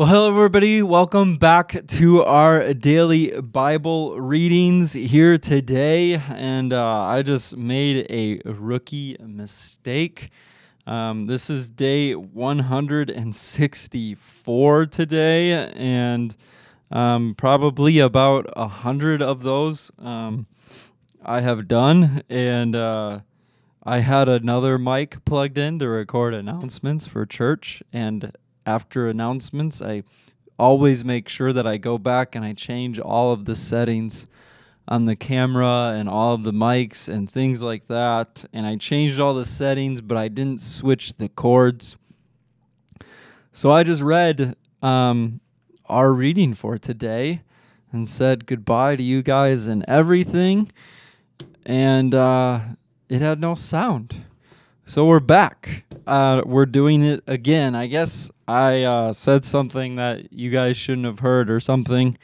Well, hello, everybody. Welcome back to our daily Bible readings here today. And I just made a rookie mistake. This is day 164 today, and probably about 100 of those I have done. And I had another mic plugged in to record announcements for church, and after announcements, I always make sure that I go back and I change all of the settings on the camera and all of the mics and things like that. And I changed all the settings, but I didn't switch the cords. So I just read our reading for today and said goodbye to you guys and everything. And it had no sound. So we're back. We're doing it again. I guess I said something that you guys shouldn't have heard or something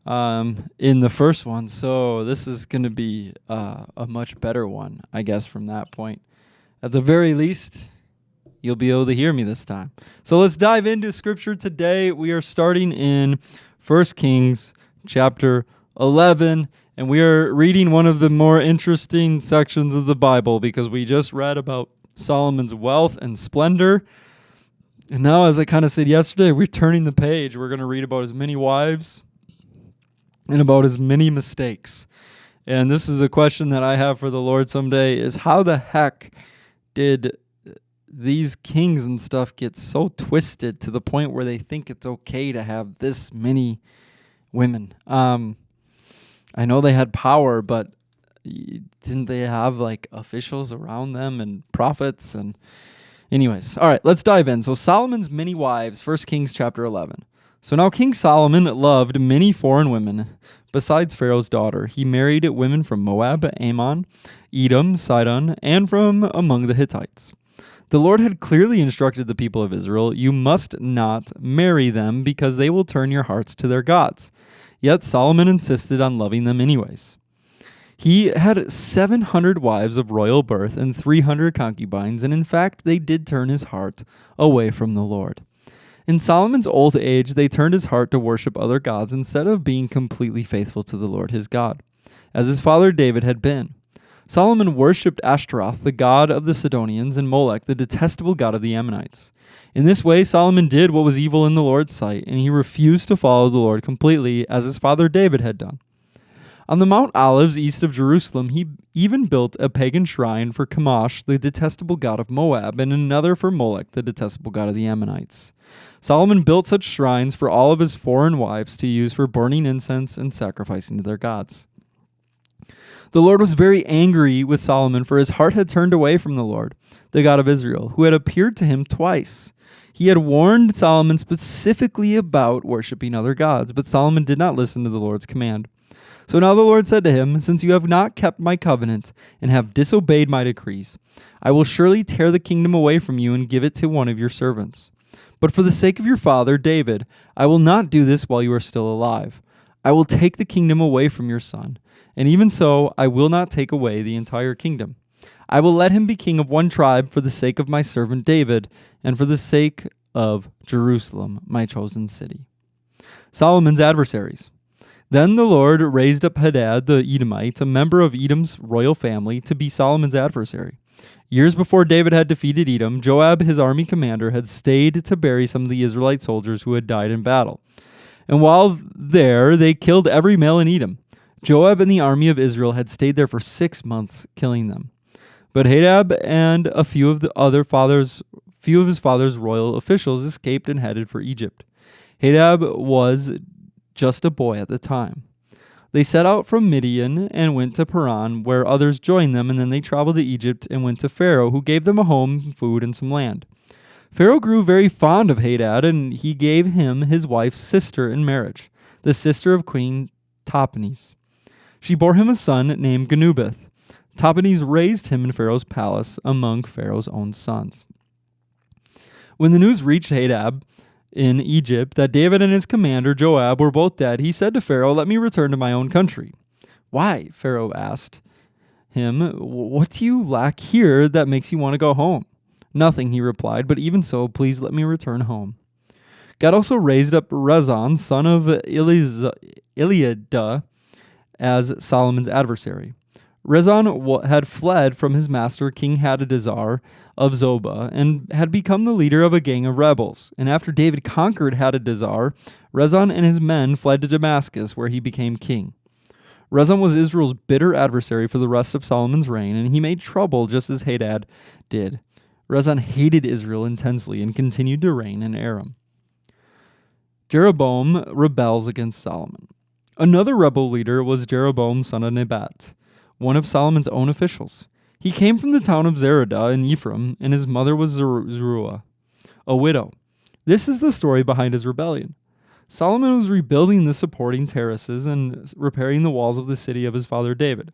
in the first one. So this is going to be a much better one, I guess, from that point. At the very least, you'll be able to hear me this time. So let's dive into Scripture today. We are starting in 1 Kings chapter 11. And we are reading one of the more interesting sections of the Bible because we just read about Solomon's wealth and splendor. And now, as I kind of said yesterday, we're turning the page. We're going to read about his many wives and about his many mistakes. And this is a question that I have for the Lord someday, is how the heck did these kings and stuff get so twisted to the point where they think it's okay to have this many women? I know they had power, but didn't they have like officials around them and prophets? And anyways, all right, let's dive in. So Solomon's many wives, 1 Kings chapter 11. So now King Solomon loved many foreign women besides Pharaoh's daughter. He married women from Moab, Ammon, Edom, Sidon, and from among the Hittites. The Lord had clearly instructed the people of Israel, "You must not marry them because they will turn your hearts to their gods." Yet Solomon insisted on loving them anyways. He had 700 wives of royal birth and 300 concubines, and in fact, they did turn his heart away from the Lord. In Solomon's old age, they turned his heart to worship other gods instead of being completely faithful to the Lord his God, as his father David had been. Solomon worshipped Ashtaroth, the god of the Sidonians, and Molech, the detestable god of the Ammonites. In this way, Solomon did what was evil in the Lord's sight, and he refused to follow the Lord completely, as his father David had done. On the Mount Olives east of Jerusalem, he even built a pagan shrine for Chemosh, the detestable god of Moab, and another for Molech, the detestable god of the Ammonites. Solomon built such shrines for all of his foreign wives to use for burning incense and sacrificing to their gods. The Lord was very angry with Solomon, for his heart had turned away from the Lord, the God of Israel, who had appeared to him twice. He had warned Solomon specifically about worshiping other gods, but Solomon did not listen to the Lord's command. So now the Lord said to him, "Since you have not kept my covenant and have disobeyed my decrees, I will surely tear the kingdom away from you and give it to one of your servants. But for the sake of your father, David, I will not do this while you are still alive. I will take the kingdom away from your son, and even so, I will not take away the entire kingdom. I will let him be king of one tribe for the sake of my servant David, and for the sake of Jerusalem, my chosen city." Solomon's adversaries. Then the Lord raised up Hadad the Edomite, a member of Edom's royal family, to be Solomon's adversary. Years before David had defeated Edom, Joab, his army commander, had stayed to bury some of the Israelite soldiers who had died in battle. And while there, they killed every male in Edom. Joab and the army of Israel had stayed there for 6 months, killing them. But Hadad and a few of his father's royal officials escaped and headed for Egypt. Hadad was just a boy at the time. They set out from Midian and went to Paran, where others joined them, and then they traveled to Egypt and went to Pharaoh, who gave them a home, food, and some land. Pharaoh grew very fond of Hadad, and he gave him his wife's sister in marriage, the sister of Queen Tahpenes. She bore him a son named Genubath. Tahpenes raised him in Pharaoh's palace among Pharaoh's own sons. When the news reached Hadad in Egypt that David and his commander Joab were both dead, he said to Pharaoh, "Let me return to my own country." "Why?" Pharaoh asked him. "What do you lack here that makes you want to go home?" "Nothing," he replied, "but even so, please let me return home." God also raised up Rezon, son of Eliada, as Solomon's adversary. Rezon had fled from his master, King Hadadezar of Zobah, and had become the leader of a gang of rebels. And after David conquered Hadadezar, Rezon and his men fled to Damascus, where he became king. Rezon was Israel's bitter adversary for the rest of Solomon's reign, and he made trouble just as Hadad did. Rezon hated Israel intensely and continued to reign in Aram. Jeroboam rebels against Solomon. Another rebel leader was Jeroboam, son of Nebat, one of Solomon's own officials. He came from the town of Zeradah in Ephraim, and his mother was Zeruiah, a widow. This is the story behind his rebellion. Solomon was rebuilding the supporting terraces and repairing the walls of the city of his father David.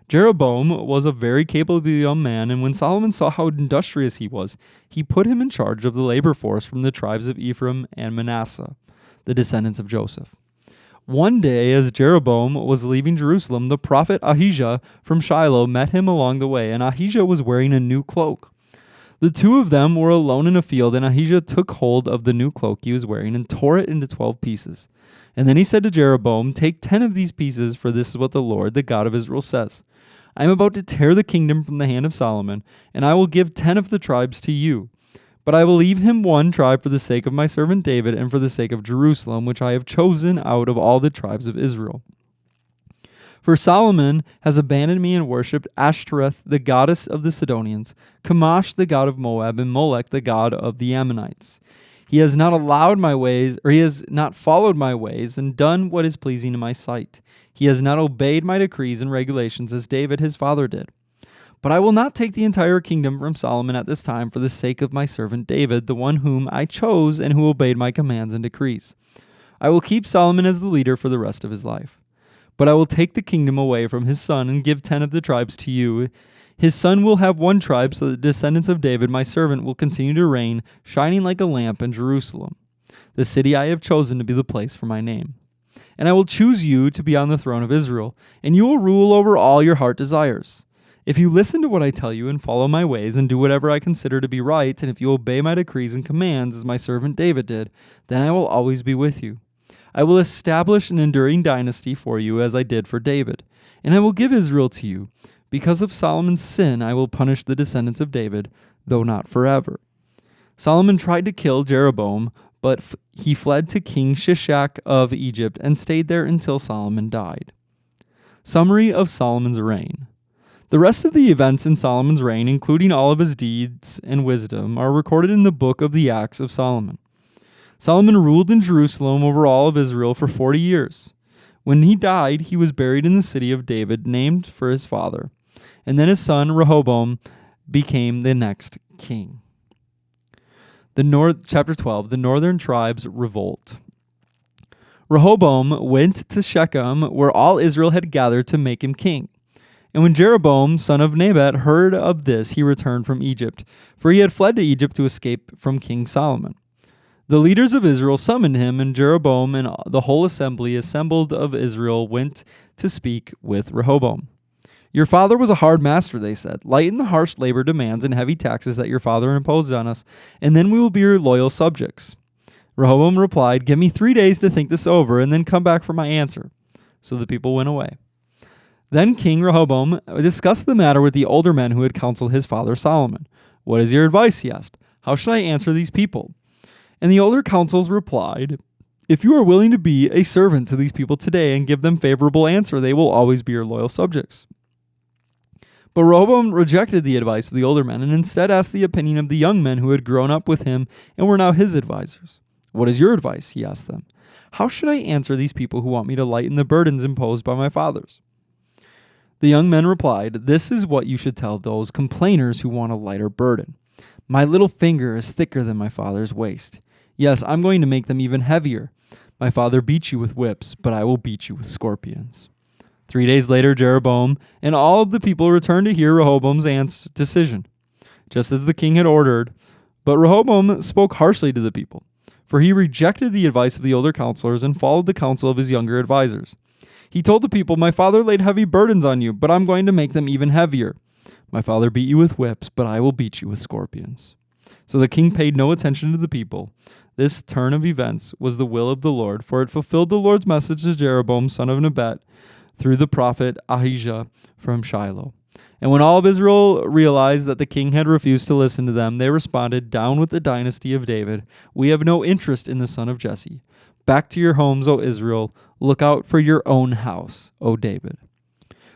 Jeroboam was a very capable young man, and when Solomon saw how industrious he was, he put him in charge of the labor force from the tribes of Ephraim and Manasseh, the descendants of Joseph. One day, as Jeroboam was leaving Jerusalem, the prophet Ahijah from Shiloh met him along the way, and Ahijah was wearing a new cloak. The two of them were alone in a field, and Ahijah took hold of the new cloak he was wearing and tore it into 12 pieces. And then he said to Jeroboam, "Take 10 of these pieces, for this is what the Lord, the God of Israel, says. I am about to tear the kingdom from the hand of Solomon, and I will give 10 of the tribes to you. But I will leave him one tribe for the sake of my servant David and for the sake of Jerusalem, which I have chosen out of all the tribes of Israel. For Solomon has abandoned me and worshipped Ashtoreth, the goddess of the Sidonians, Chemosh, the god of Moab, and Molech, the god of the Ammonites. He has not followed my ways and done what is pleasing in my sight. He has not obeyed my decrees and regulations as David his father did. But I will not take the entire kingdom from Solomon at this time for the sake of my servant David, the one whom I chose and who obeyed my commands and decrees. I will keep Solomon as the leader for the rest of his life. But I will take the kingdom away from his son and give 10 of the tribes to you. His son will have one tribe, so the descendants of David, my servant, will continue to reign, shining like a lamp in Jerusalem, the city I have chosen to be the place for my name. And I will choose you to be on the throne of Israel, and you will rule over all your heart desires. If you listen to what I tell you and follow my ways and do whatever I consider to be right, and if you obey my decrees and commands as my servant David did, then I will always be with you. I will establish an enduring dynasty for you as I did for David, and I will give Israel to you. Because of Solomon's sin, I will punish the descendants of David, though not forever." Solomon tried to kill Jeroboam, but he fled to King Shishak of Egypt and stayed there until Solomon died. Summary of Solomon's reign. The rest of the events in Solomon's reign, including all of his deeds and wisdom, are recorded in the book of the Acts of Solomon. Solomon ruled in Jerusalem over all of Israel for 40 years. When he died, he was buried in the city of David, named for his father. And then his son Rehoboam became the next king. Chapter 12, the northern tribes revolt. Rehoboam went to Shechem, where all Israel had gathered to make him king. And when Jeroboam, son of Nebat, heard of this, he returned from Egypt, for he had fled to Egypt to escape from King Solomon. The leaders of Israel summoned him, and Jeroboam and the whole assembly assembled of Israel went to speak with Rehoboam. "Your father was a hard master," they said. "Lighten the harsh labor demands and heavy taxes that your father imposed on us, and then we will be your loyal subjects." Rehoboam replied, "Give me 3 days to think this over, and then come back for my answer." So the people went away. Then King Rehoboam discussed the matter with the older men who had counseled his father Solomon. "What is your advice?" he asked. "How should I answer these people?" And the older councils replied, "If you are willing to be a servant to these people today and give them favorable answer, they will always be your loyal subjects." But Rehoboam rejected the advice of the older men and instead asked the opinion of the young men who had grown up with him and were now his advisors. "What is your advice?" he asked them. "How should I answer these people who want me to lighten the burdens imposed by my fathers?" The young men replied, "This is what you should tell those complainers who want a lighter burden. My little finger is thicker than my father's waist. Yes, I'm going to make them even heavier. My father beat you with whips, but I will beat you with scorpions." 3 days later, Jeroboam and all of the people returned to hear Rehoboam's decision, just as the king had ordered. But Rehoboam spoke harshly to the people, for he rejected the advice of the older counselors and followed the counsel of his younger advisors. He told the people, "My father laid heavy burdens on you, but I'm going to make them even heavier. My father beat you with whips, but I will beat you with scorpions." So the king paid no attention to the people. This turn of events was the will of the Lord, for it fulfilled the Lord's message to Jeroboam, son of Nebat, through the prophet Ahijah from Shiloh. And when all of Israel realized that the king had refused to listen to them, they responded, "Down with the dynasty of David. We have no interest in the son of Jesse. Back to your homes, O Israel. Look out for your own house, O David."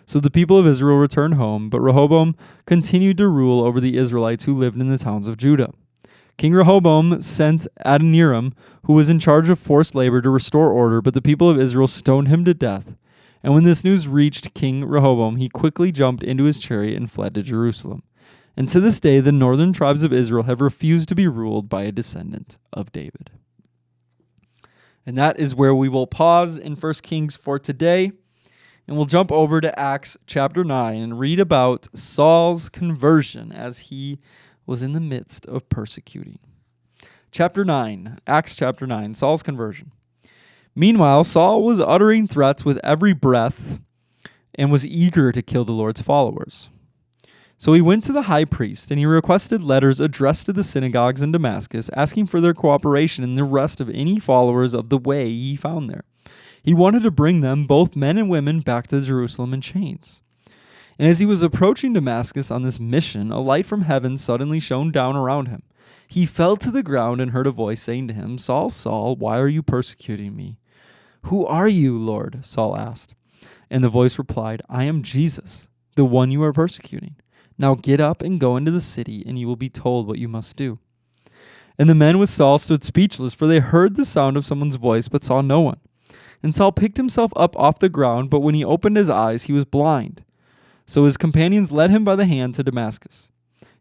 So the people of Israel returned home, but Rehoboam continued to rule over the Israelites who lived in the towns of Judah. King Rehoboam sent Adoniram, who was in charge of forced labor, to restore order, but the people of Israel stoned him to death. And when this news reached King Rehoboam, he quickly jumped into his chariot and fled to Jerusalem. And to this day, the northern tribes of Israel have refused to be ruled by a descendant of David. And that is where we will pause in 1 Kings for today. And we'll jump over to Acts chapter 9 and read about Saul's conversion as he was in the midst of persecuting. Acts chapter 9, Saul's conversion. Meanwhile, Saul was uttering threats with every breath and was eager to kill the Lord's followers. So he went to the high priest and he requested letters addressed to the synagogues in Damascus, asking for their cooperation and the arrest of any followers of the way he found there. He wanted to bring them, both men and women, back to Jerusalem in chains. And as he was approaching Damascus on this mission, a light from heaven suddenly shone down around him. He fell to the ground and heard a voice saying to him, "Saul, Saul, why are you persecuting me?" "Who are you, Lord?" Saul asked. And the voice replied, "I am Jesus, the one you are persecuting. Now get up and go into the city, and you will be told what you must do." And the men with Saul stood speechless, for they heard the sound of someone's voice, but saw no one. And Saul picked himself up off the ground, but when he opened his eyes, he was blind. So his companions led him by the hand to Damascus.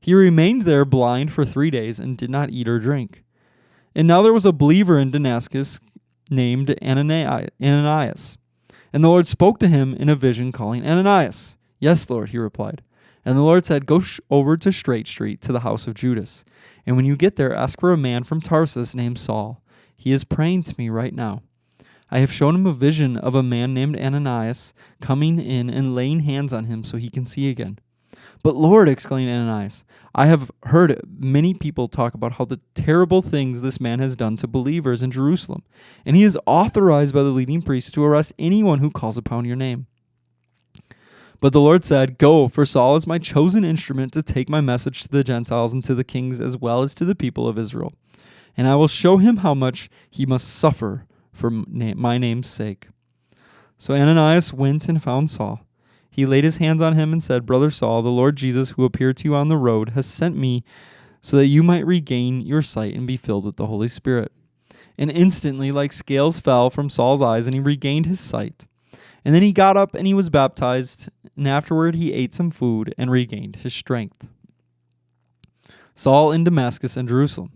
He remained there blind for 3 days and did not eat or drink. And now there was a believer in Damascus named Ananias. And the Lord spoke to him in a vision, calling, "Ananias." "Yes, Lord," he replied. And the Lord said, "Go over to Straight Street to the house of Judas. And when you get there, ask for a man from Tarsus named Saul. He is praying to me right now. I have shown him a vision of a man named Ananias coming in and laying hands on him so he can see again." "But Lord," exclaimed Ananias, "I have heard many people talk about how the terrible things this man has done to believers in Jerusalem, and he is authorized by the leading priests to arrest anyone who calls upon your name." But the Lord said, "Go, for Saul is my chosen instrument to take my message to the Gentiles and to the kings as well as to the people of Israel. And I will show him how much he must suffer for my name's sake." So Ananias went and found Saul. He laid his hands on him and said, "Brother Saul, the Lord Jesus, who appeared to you on the road, has sent me so that you might regain your sight and be filled with the Holy Spirit." And instantly, like scales fell from Saul's eyes, and he regained his sight. And then he got up and he was baptized, and afterward he ate some food and regained his strength. Saul in Damascus and Jerusalem.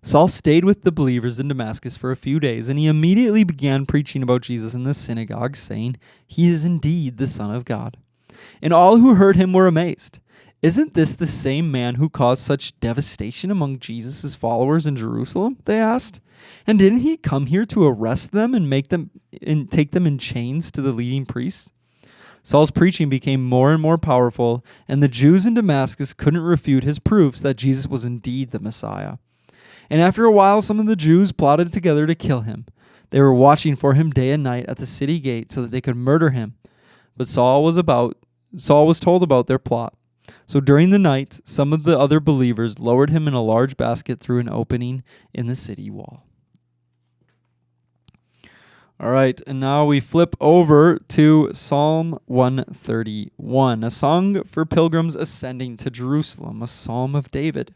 Saul stayed with the believers in Damascus for a few days, and he immediately began preaching about Jesus in the synagogue, saying, "He is indeed the Son of God." And all who heard him were amazed. "Isn't this the same man who caused such devastation among Jesus' followers in Jerusalem?" they asked. "And didn't he come here to arrest them and take them in chains to the leading priests?" Saul's preaching became more and more powerful, and the Jews in Damascus couldn't refute his proofs that Jesus was indeed the Messiah. And after a while, some of the Jews plotted together to kill him. They were watching for him day and night at the city gate so that they could murder him. But Saul was told about their plot. So during the night, some of the other believers lowered him in a large basket through an opening in the city wall. All right, and now we flip over to Psalm 131, a song for pilgrims ascending to Jerusalem, a psalm of David.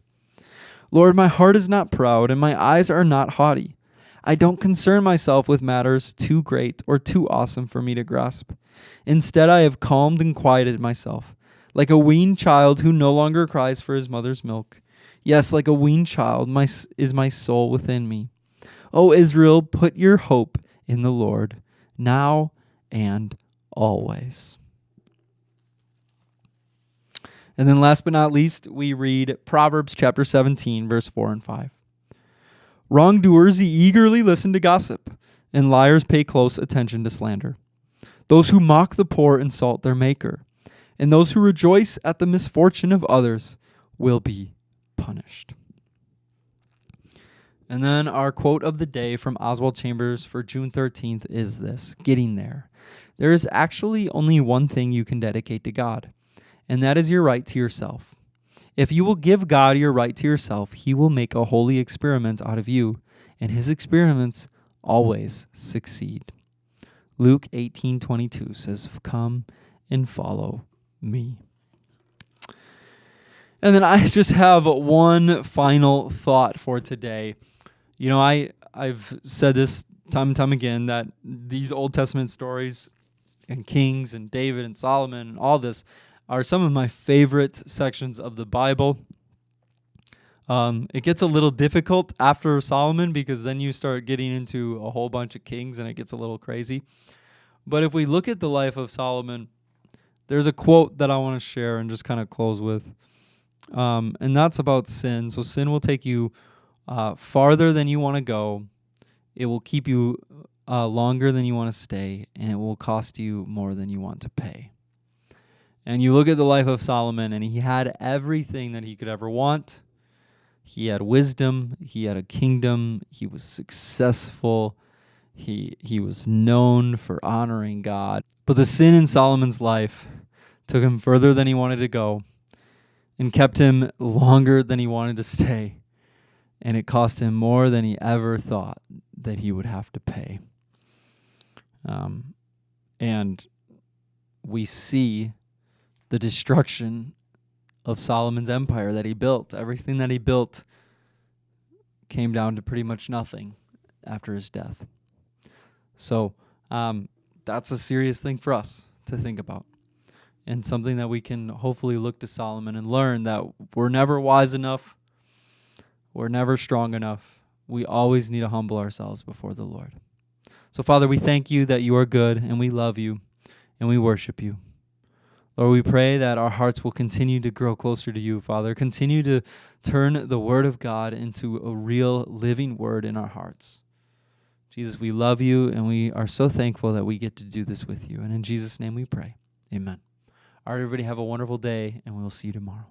"Lord, my heart is not proud, and my eyes are not haughty. I don't concern myself with matters too great or too awesome for me to grasp. Instead, I have calmed and quieted myself, like a weaned child who no longer cries for his mother's milk. Yes, like a weaned child is my soul within me. O Israel, put your hope in the Lord, now and always." And then last but not least, we read Proverbs chapter 17, verse 4 and 5. "Wrongdoers eagerly listen to gossip, and liars pay close attention to slander. Those who mock the poor insult their maker, and those who rejoice at the misfortune of others will be punished." And then our quote of the day from Oswald Chambers for June 13th is this: getting there. There is actually only one thing you can dedicate to God, and that is your right to yourself. If you will give God your right to yourself, he will make a holy experiment out of you, and his experiments always succeed. Luke 18:22 says, "Come and follow me." And then I just have one final thought for today. You know, I've said this time and time again that these Old Testament stories and Kings and David and Solomon and all this are some of my favorite sections of the Bible. It gets a little difficult after Solomon because then you start getting into a whole bunch of kings and it gets a little crazy. But if we look at the life of Solomon, there's a quote that I want to share and just kind of close with. And that's about sin. So sin will take you farther than you want to go. It will keep you longer than you want to stay, and it will cost you more than you want to pay. And you look at the life of Solomon, and he had everything that he could ever want. He had wisdom. He had a kingdom. He was successful. He was known for honoring God. But the sin in Solomon's life took him further than he wanted to go and kept him longer than he wanted to stay. And it cost him more than he ever thought that he would have to pay. And we see the destruction of Solomon's empire that he built. Everything that he built came down to pretty much nothing after his death. So that's a serious thing for us to think about, and something that we can hopefully look to Solomon and learn that we're never wise enough. We're never strong enough. We always need to humble ourselves before the Lord. So, Father, we thank you that you are good, and we love you, and we worship you. Lord, we pray that our hearts will continue to grow closer to you, Father. Continue to turn the word of God into a real living word in our hearts. Jesus, we love you, and we are so thankful that we get to do this with you. And in Jesus' name we pray. Amen. All right, everybody, have a wonderful day, and we'll see you tomorrow.